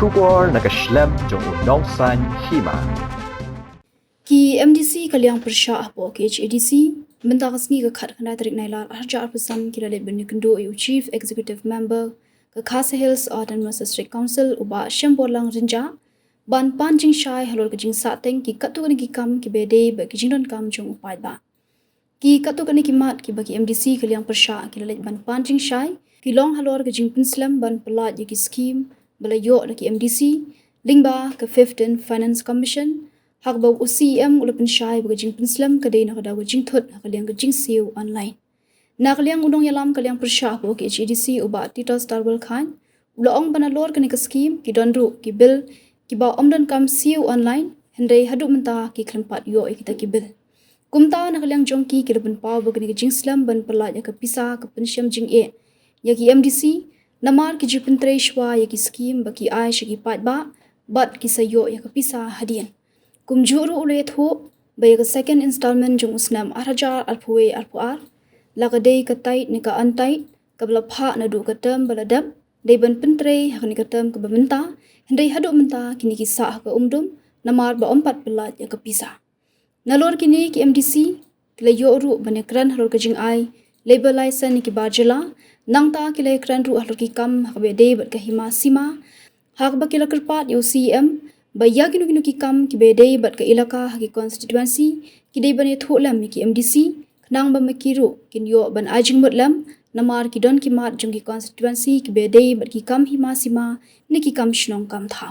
Shubor nakashlem jong unong san hima. Ki MDC kaliang persya apo ki HADC benda kasni ke khat khandai tarik nailal harja arpusam ki lalit benu kendo eu Chief Executive Member ke Khasi Hills Autonomous District Council uba Shemborlang Rinja ban pan jing shai halor ke jing sateng ki katu ni ki kam ki bede ba ki jingdon kam jong upai ba ki katu ni ki mat ki bagi MDC kaliang persya ki lalit ban pan jing shai ki long halor ke jing pinslam ban pelat ki scheme belayo ki MDC lingba ke 15 Finance Commission hak bau UCM ulapin syai bagi jing pinslam kadai nak ada jing thot kaliang ke jing siu online nak kaliang udong yalam kaliang persya ko ke HDC uba Tito Starbel Khan ulong banalor kini ke scheme ki donru ki bill ki ba omdan kam siu online hendai hadu menta ki klempat yo kita ki bill kumta nak kaliang jongki ki lepen pau bagi ke jing slam ban pelat ya ke pisa ke pensyam jing ya ki MDC namar ki jipin treshwa ya ki scheme bagi ai shiki pat ba bat ki sayo ya ke pisa hadian kumjuru ulet ho bay ka second installment jung usnam arajar arpuwe arpuar lagadei ka tait ni ka antai ka blapha na du ka term baladap dei ban pentre hak ni ka term ka bamenta hendai hadu menta kini ki sa ka umdum namar ba ompat pelat ya ka pisa nalor kini ki MDC kila yo ru banekran halor ka jing ai label license ni ki bajela nangta kila ekran ru halor ki kam hak be dei bat ka hima sima hak ba kila kerpat UCM Baya kinu ki kam ki bedai bat ke ilaka haki constituency ki dei bane tholam ki MDC knang ba mekiru kin yo ban ajing mutlam namar ki don ki mat jung ki constituency ki bedai bat ki kam hima sima ni ki kam shnong kam tha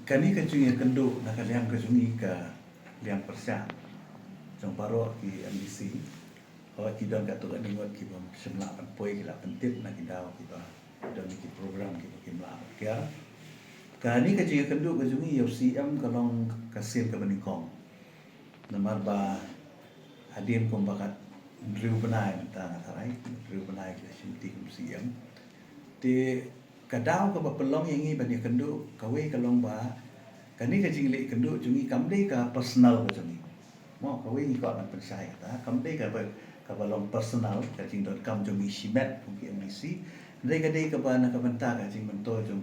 kani ka jungi kendo na kaliang ka jungi ka liang persya jong baro ki MDC ho ki don ka to ni ngot ki bom semla pan poi ki la pentit na ki daw ki ba don ki program ki mla kya kani ka jungi kendo ka jungi UCM kalong kasil ka banikong namar ba hadim kom bakat driu banai ta ngarai driu banai ka simti UCM te kadaw ka ba pelong yangi bani kendo kawe kalong ba kani ka jingli kendo jungi kamdei ka personal ka jungi mo kawe ni ko na pensai ta kamdei ka ba balong personal ka jing.com jungi simet ki MDC dei ka ba na ka banta ka jing mento jung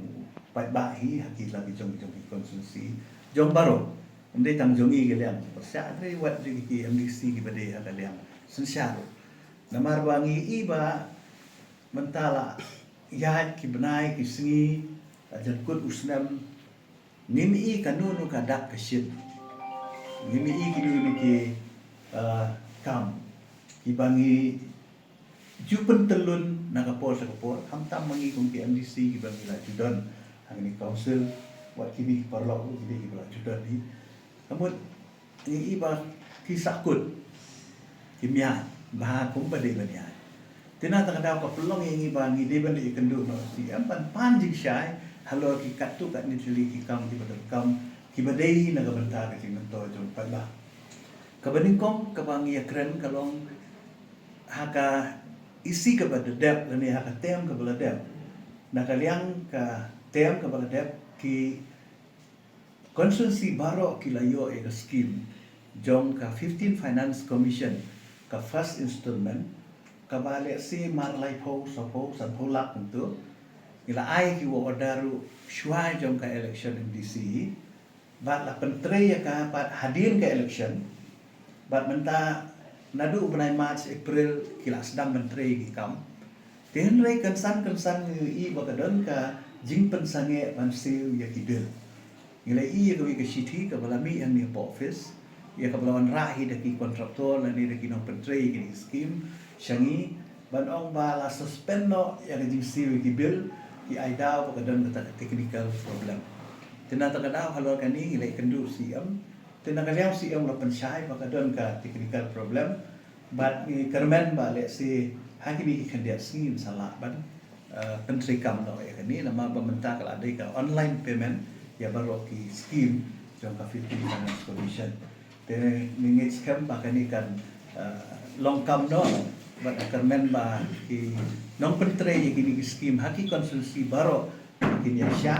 pai ba hi haki lagi jungi konsumsi jong baro ndei tang jungi ke liang persya dei wat jungi ki MDC ki bade ha liang sensyar namar bangi iba mentala ya ki benai ki singi ajan kut usnam nimi kanunu kadak kesit nimi kinu ki kam ki bangi jupen telun nakapor sakapor hamtam mangi kong ki MDC ki bangi la judon hangni council wat kini parlo ki bala judon ni amut ni iba ki sakut kimia bah kum bade bania tina tak ada apa pelong yang bangi de bali kendu no si ampan panjing syai halo ki katu kat ni tili ki kam ki badal kam ki badai na gabanta ka sing mento jong pala ka baningkong ka bangi akren kalong haka isi ka badadap lani haka tem ka baladap na kaliang ka tem ka baladap ki konsensi baro ki layo e ka scheme jong ka 15 Finance Commission ka first installment kabale si marlai po sa po san polak untuk ila ai ki wo ordaru shwai jong ka election MDC bat la pentre ya ka pat hadir ka election bat menta nadu benai March April kila sedang mentre ki kam ten rei kansan i bakadon ka jing pensange mansiu ya kidel ila i ka wi ka city ka balami yang ni office ya ka balawan rahi daki kontraktor la ni daki no pentre ki scheme syangi ban ong ba la suspend no ya ka jing siu ki bill ki aida bakadon ka technical problem tinata ka daw halor kani ila kendu siam tinagaliam siam la pensyai bakadon ka technical problem bat ni kermen ba le si hakimi ki kandiat scheme salah ban pentri kam no ya kani nama bamenta kala adai ka online payment ya baro ki scheme jong ka 15 Finance Commission te mingit scam ba kani kan long kam no bat kermen ba ki nong pentre ya kini ki scheme haki konsulsi baro kini ya sya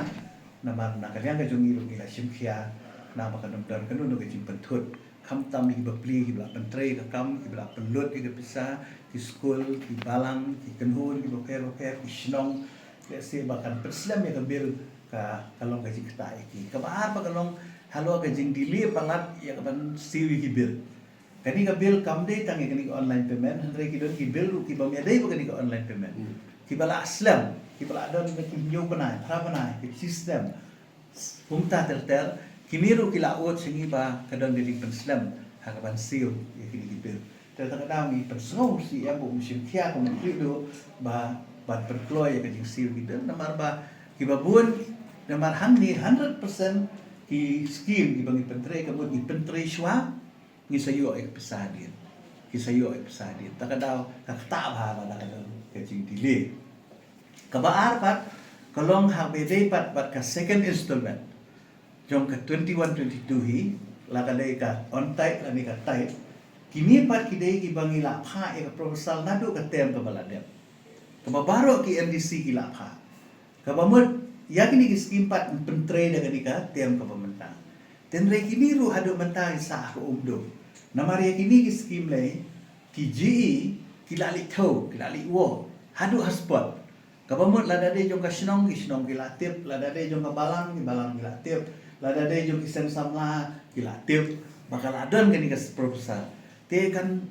nama nakaliang ka jongi lu ki simkhia na bakadon dar kanu no ki pentut kam tam ki bapli ki bla pentre ka kam ki bla pelut ki pisa ki school ki balang ki kenhun ki boker ki shnong kasi bahkan perslam ya bil ka kalong gaji kata iki kabar pa kalong halo gaji dili palat ya kaban siwi ki bil kani ka bil kamde tangi kani online payment andre ki don ki bil ki bam ya dai ba kani ka online payment ki bala aslam ki bala don ki nyu panai pra panai ki sistem humta ter kiniru ki laot singi ba kadon dili perslam ha kaban siu ya kini ki bil kadang-kadang ni persau si ya bu musim kia ko menteri do ba perkloy ka jing siu kita namar ba ki babun namar hangni 100% ki scheme ki bangi pentre ka bu ki pentre shwa ni sayo ek pesadin ki sayo ek pesadin takadaw ka ta ba ba ka jing delay ka ba arpat kalong ha bede pat ka second installment jong ka 21 22 hi la ka dai ka on tight la ni ka tight kini pat kidai ki bangi la pha e proposal nadu ka tem ka baladem ka baro ki MDC ki la pha ka bamut yakini ki skim pat pentre da ka tem ka pemerintah tenre kini ru hadu mentang sa ko umdo namari kini ki skim lai ki GE ki la li tho ki la li wo hadu haspot ka bamut la dade jong ka snong ki la tip la dade jong ka balang ki la tip la dade jong ki sem samla ki la tip bakal adon kani ka proposal te kan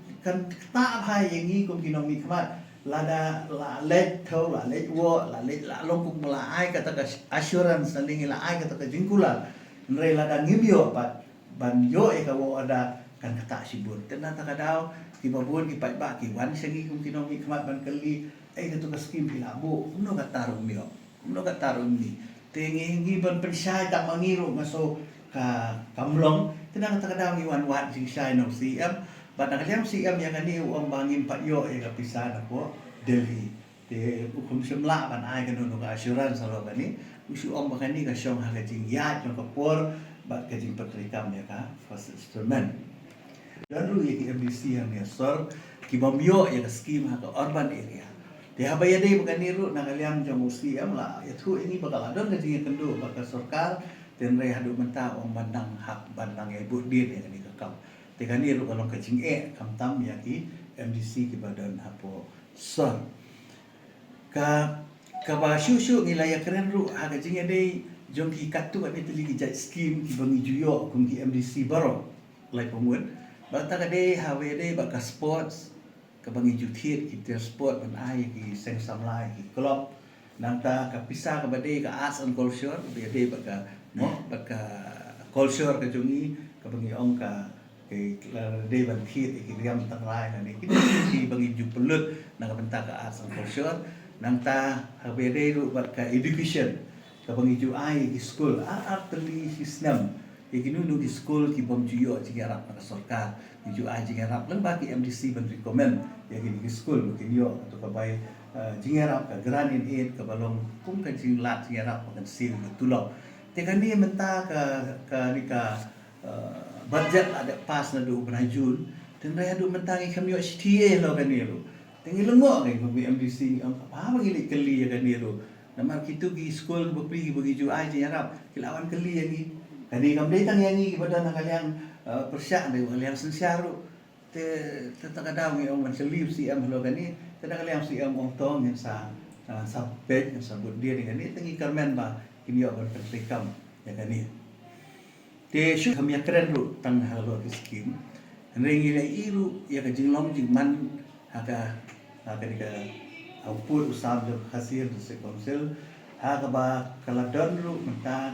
ta hai yang ni kum kinong mi khamat lada la let tho la let wo la let la long kum la ai kata ka assurance saling la ai kata ka jingkula nre lada ngibio pat ban yo e ka wo ada kan kata sibur tenata ka daw ki babun ki pai ba ki wan sangi kum kinong mi khamat ban kali ai kata ka skim pilabu no ka tarum mio no ka tarum ni te ngi ban pensai tak mangiru ngaso ka kamlong tenata ka daw ngi wan wat jing sai no CM Batang kalian siam yang ni uang bangin pak yo yang pisah aku Delhi. Te hukum semla ban ai kan untuk asuran selalu kan ni. Usi uang bahkan ni kasong harga jingyat yang kapur bat kajing petrikam ya ka first instrument. Dan ru yang MDC yang ni sor kibam yo yang skim harga urban area. Te habaya dei bukan ni ru nak kalian jong siam lah. Ya tu ini bakal ada kajing kendu bakal sorkar dan reh hadu mentah uang bandang hak bandang ibu dir yang ni kakam. Tekani ru kalau kacing kam tam ya ki MDC ki badan hapo sor ka ba shu nilai keren ru ha kacing dei jong ki katu ani tuli ki jai scheme ki bangi juyo kum ki MDC baro lai pemuat bata ka dei ha we dei ba ka sports ka bangi jutit ki ter sport ban ai ki seng samlai ki club nanta ka pisah ka badei ka arts and culture be dei ba ka mo ba ka culture ka jongi ka bangi ong ka day ban khit ki riam tang lai na ni ki bangi ju pelut na ka benta ka arts and culture nang ta ha be day ru bat ka education ka bangi ju ai ki school art teli sistem ki nu di school ki bom ju yo ji garap ka sarkar ju ai ji garap lang ba ki MDC ban recommend ya ki school ki yo to ka bai ji garap ka granin aid ka balong kum ka ji lat ji garap ka sil betulo te kan ni menta ka ni ka budget ada pas na do Jun dan raya do mentangi kami STA lo kan ni lo tengi lengok kan ko MDC apa bagi keli kan ni lo namar kitu gi school bagi ju ai je harap kilawan keli yang ni kani kam dai tang yang ni badan kalian persyak de kalian sensiaru te kadang ni orang selip si am lo kan ni kadang kalian si am ong tong yang sa page yang sebut dia ni kan ni tengi karmen ba kini yo berpertikam ya kan ni te shu kami keren ru tang halo skim rengi le iru ya ka jinglong jingman haka dika output usab jo hasil se konsel haka ba kala don ru menta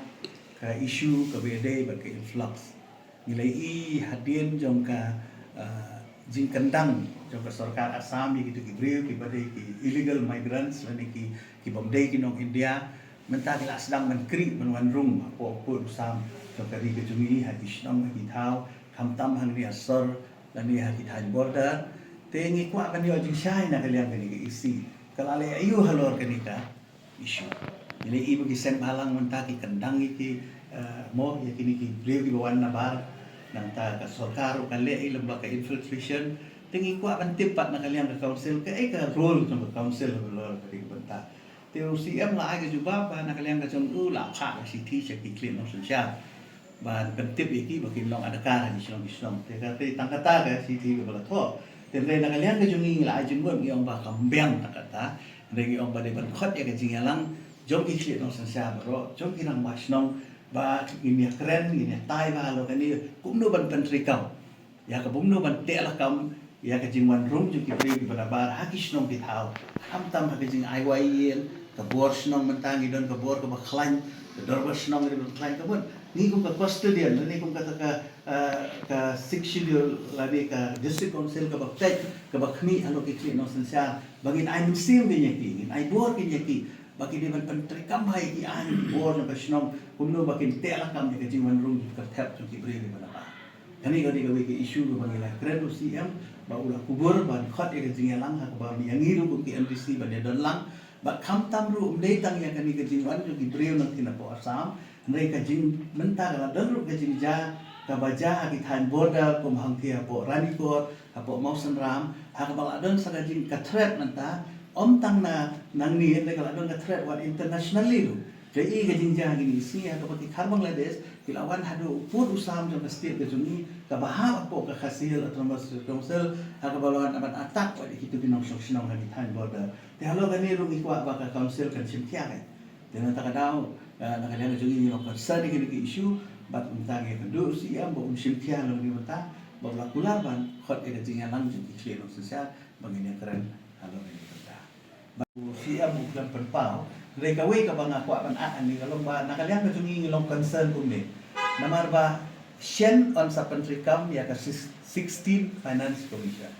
ka issue ka bede ba ka influx nilai i hadin jong ka jing kendang jong ka sarkar Assam gitu ki breu ki bade ki illegal migrants lani ki bomdai ki nong India menta kila sedang menkri menwanrung apa usam kari kejungi hati snong hati thau kam tam hang ni asor dan ni hati thai border tengi kwa kan yo jing shai na kalian kan ni isi kalale ayu halor kan ka issue ini ibu ki sem halang mentaki kendang iki mo ya kini ki breu ki bawan na bar nang ta ka sarkar kale i lembaka infiltration tengi kwa kan tipat na kalian ka council ka role ng council halor kari benta teu CM la ai ka juba pa na kalian ka jong la pha si thi se ki clean of social ban pentip iki bagi long ada kar di silong te kata tangkata ka si ti bala tho te le na kalian ka jungi la ajun mo ngiong ba kambang takata Regi om pada berkhot ya kecing yalang jom ikli nong sensia bro jom kinang mas nong ba ini keren ini tai ba lo kan ni kum no ban pentri kam ya ka bum no ban te la kam ya kecing wan rum ju ki pri di pada bar hakis nong bitau ham tam ha kecing ai wai yen ka bor snong mentang idon ka bor ka ba khlan ka dor ba snong ri ban khlan ka bon ni kum ka custodian ni kum ka ka section lagi ka district council ka ba tek ka ba khmi alo ikli nong sensia bagin ai musim ke nyaki ngin ai bor ke nyaki bagi dia menteri kampai ki ai bor na basnong kumno bakin tela kam ke jiwan rum ka thap tu ki bre ni bana kani kani ka ke issue ko bangila kredo CM ba ula kubur ban khat ke jingalang ha ba mi angi ru ki MDC ba dia don lang ba kham tam ru umdei tang ya kani ke jiwan tu ki bre na tina po asam nei ka jing menta la don ru ke jing ja ka baja ki than border kum hang kia po ranikor ha po mausan ram ha ka bala don sa ka jing ka threat menta om tang na nang ni le ka don ka threat wat internationally lu ke I ka jing ja gini si ha ka pati khar Bangladesh kilawan hadu pur usam jam state ke juni ka bahar po ka khasil autonomous council ha ka balawan aban atak wat hitu binong sok sinong ha ki than border te halo ka ni ru ikwa ba ka council kan sim kia kai te na ta ka daw na ka le juni ni ka sa ni ki issue bat untang ya kendu si am bo sim kia lo ni mata bo la kulaban khot ke jing alang jing ikli no sosial bangini keren halo ni si am bukan penpau mereka we ka bang aku apan ani kalau ba nakalian ka tungi ngilong concern kum ni namar ba shen on sa pentri kam ya ka 16 finance commission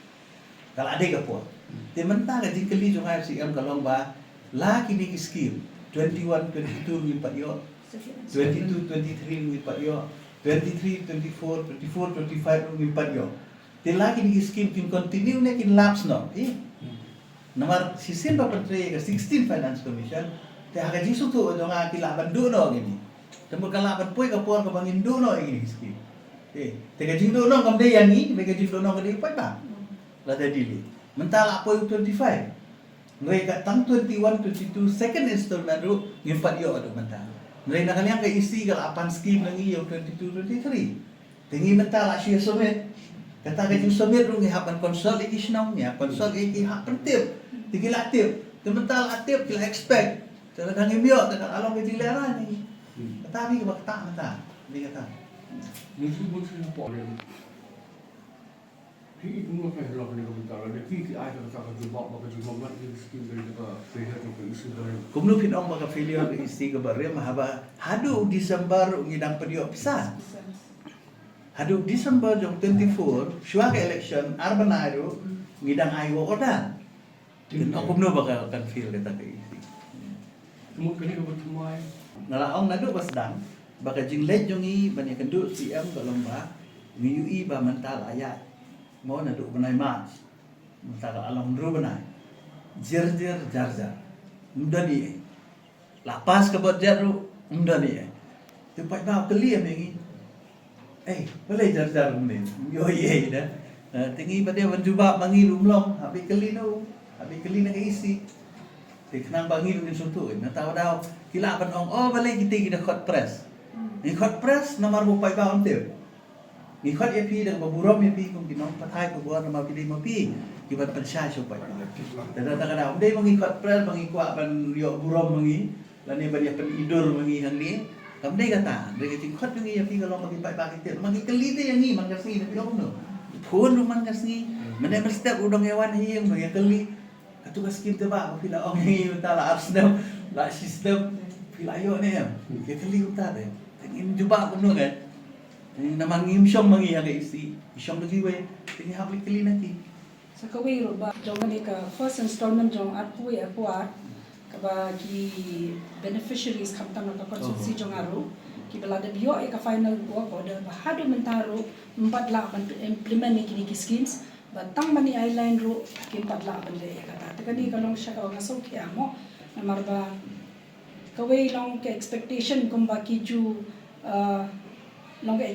kalau ada ka po te menta ka jingkeli jong ai si am kalong ba la kini ki scheme 21 22 ni pa yo 22 23 ni pa yo 23 24 24 25 ni pa yo te la kini ki scheme kin continue ne kin lapse no Nomor sisin papatri ke 16 Finance Commission te haka jisu tu dong aki laban duno gini. Temu kalaban pui ka puan ka bangin duno gini ski. Te ka jing duno kam de yangi, me ka jing duno ka de pa. La de dili. Mentala pui 25. Mereka tang 21 22 second installment ru ngimpat yo adu mental. Mereka nakaliang ka isi ka 8 scheme nangi yo 22 23. Tengi mentala siya sumet. Kata ka jing sumet ru ngihapan konsol iki snong ya, konsol iki hak pentip. Tinggal aktif, kemental aktif kita expect. Kalau kang imbiok, kalau along ke lera ni. Tapi ke bakta mata, dia kata. Mesti mesti apa ni? Ki itu apa yang lakukan kemental? Ada ki ai kata kata jubak baka jubak ni skim dari kita failure ke isu dari. Kumnu pinong baka failure ke isi ke bare mahaba. Hadu Desember ngidang pediok pisah. Hadu Desember jong 24, syua ke election Arbanairo ngidang ayo odan. Aku belum bakal akan feel kita ke isi. Semua kini kau bertumai. Nalaong nadu basdang, bakal jinglet jongi banyak kenduk CM kalau mbak ngiyui ba mental ayat. Mau nadu benai mas, mental alam dulu benai. Jer jar. Mudah ni. Lapas ke buat jaru, mudah ni. Tempat bau keli mengi. Boleh jar ni. Yo ye dah. Tinggi pada mencuba mangi rumlong, habis keli tu. Habis keli nak isi. Kenang bangi dengan suatu. Nak tahu dah. Kila pan ong. Oh balik kita hot press. Ni hot press nomor bupai bawang tu. Ni hot EP dan baburom EP kum kinong patai ko buat nama pilih mapi. Kibat pensai supaya. Dan tak ada. Udah bangi hot press bangi kuat pan riok burom bangi. Lani banyak pan idur bangi yang ni. Kamu dia kata. Dia kata hot bangi EP kalau bagi pai kita. Bagi keli dia yang ni mangkas ni tapi kamu tu. Pun rumah mangkas ni. Mana mesti udang hewan hiang bagi keli. Tugas skim tebak bila orang ni minta lah Arsenal lah sistem bila ayo ni ya kali utar deh ingin jumpa aku kan nama ngimsyong mangi yang isi isyong lagi we tinggi habis kali nanti Sakawi roba jonga ni ka first installment jong atpu ya puat kaba ki beneficiaries kamtam na konsulsi jong aru ki belada bio ka final work order bahadu mentaro 4 lakh implement ni kini schemes batang mani island ro ki 4 lakh bende kata tekani kalong siya ka ngasok ya mo namarba kaway long ke expectation kung baki ju long ke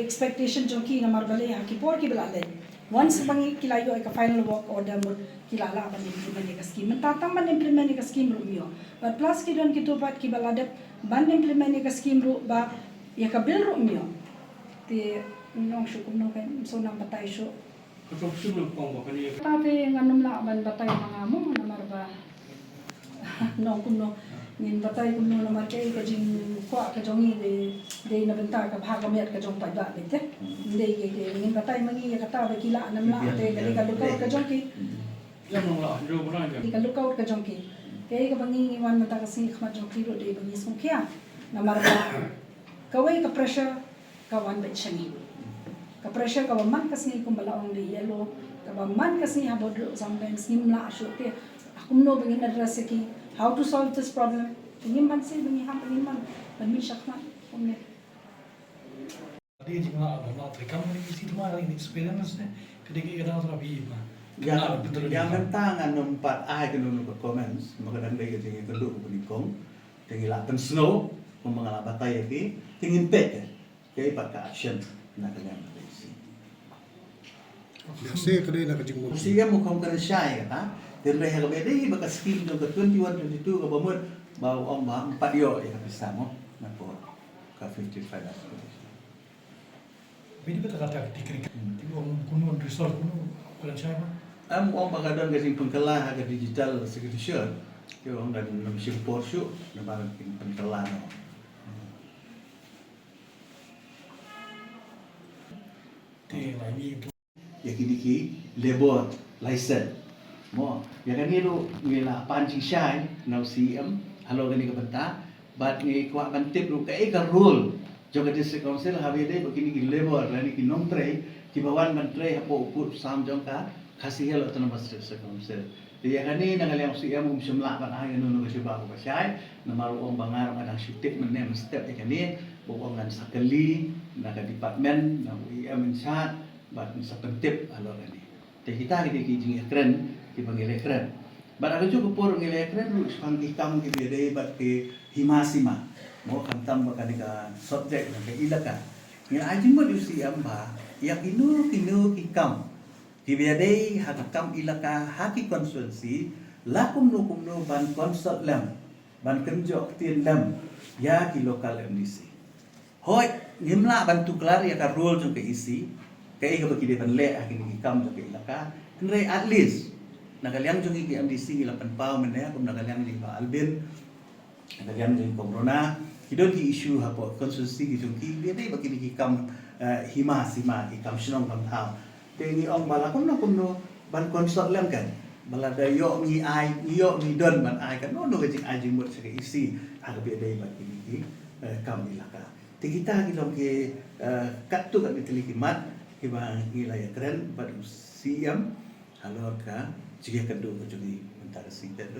expectation jong ki namarbale ha ki por ki belale once bangi kilayo ay ka final work order mo kilala ban implement ni ka scheme tatang man implement ni ka scheme ro mio but plus ki don ki topat ki balada ban implement ni ka scheme ro ba ya ka bill ro mio ti nong shu kum no kay so nang patay shu Kau semua kau bukan ni. Tapi nganum la ban batay mga mo namarba ba no kuno ngin batai kuno na marke ka jing kwa ka jongi de na benta ka bha ka met ka jong pai ba de te de ke ngin batai mangi ka ta ba kila nam la te ka lukau ka jong ki Yang nonglah, jauh mana dia? ka lukau ka jong ki ke ka bangi wan mata ka sing khma jong ki ro de bangi sung kya na marba ka wei ka pressure ka wan ba changi ka pressure ka man ka sing kum bala ong de yellow ka man ka sing ha bod sometimes nim la shu te akum no bangi address ki how to solve this problem ngim man se bangi ham ngim man ban mi shakna omne Dia juga nak terkam ni isi tu mah ini experience ni. Ketika kita nak rapi mah. Yang tentang nompat ai ke nunu ke comments makadang dai ke tingi keduk ke nikong tingi lapen snow mengalami batai ke tingi pet ke ipat ke action nak kena isi Saya kena nak kerja mesti ya mukom kena syai kata dan reha ke bedai baka skim ke 21 22 ke bomot bau om ba 4 yo ya bisa mo na po ka 55 Bini betul kata dikira. Tiba kuno resort kuno bukan saya mah. Om bagadon ke sing pengkelah ke digital signature yo om dan mesin Porsche na barang pengkelah no Dia lagi ya kini labor license mo ya kan ni lu ngila pancing syai na CM halo gani ka benta bat ni kwa bantip lu kai ka rule joga district council habe de begini ki labor lani ki nom tray ki bawan mentre hapo ukur sam jong ka kasih helo autonomous district council ya kan ni nang liang CM semla ban ai nu ka siba ko syai na maru om bangar madang syutik menem step ya kan ni bokong ngan sakali na ka department na UIM insat bat sa pentip halo gani te kita ki jing ekren ki panggil ekren bat ada juga por ngil ekren lu sang ikam ki bede bat ki himasima mo kantam bakani ka subject na ke ilaka ni ajing mo diusi amba yak inu ikam ki bede hakam ilaka haki konstituensi lakum no ban konsult lam ban kenjok tin lam ya ki lokal MDC hoi ngimla bantu kelar ya ka rule jong ke isi kai ka bagi depan le akin ikam jong ke ilaka nre at least nakaliang jong ki MDC 8 pau meneh kum nakaliang di Albin nakaliang jong corona kidon ki issue hapo konstitusi ki jong ki bede bagi ikam hima ikam snong kam thau te ni ong bala kum no ban konsult lam kan bala da yo mi ai yo mi don ban ai kan no ke jing ajing mot se isi ha bede bagi ki kam ilaka te kita kilom ke kat tu kat bitli kimat ki bang ngilaya keren pada CM halor ka jige kendu ko jogi mentara sing dan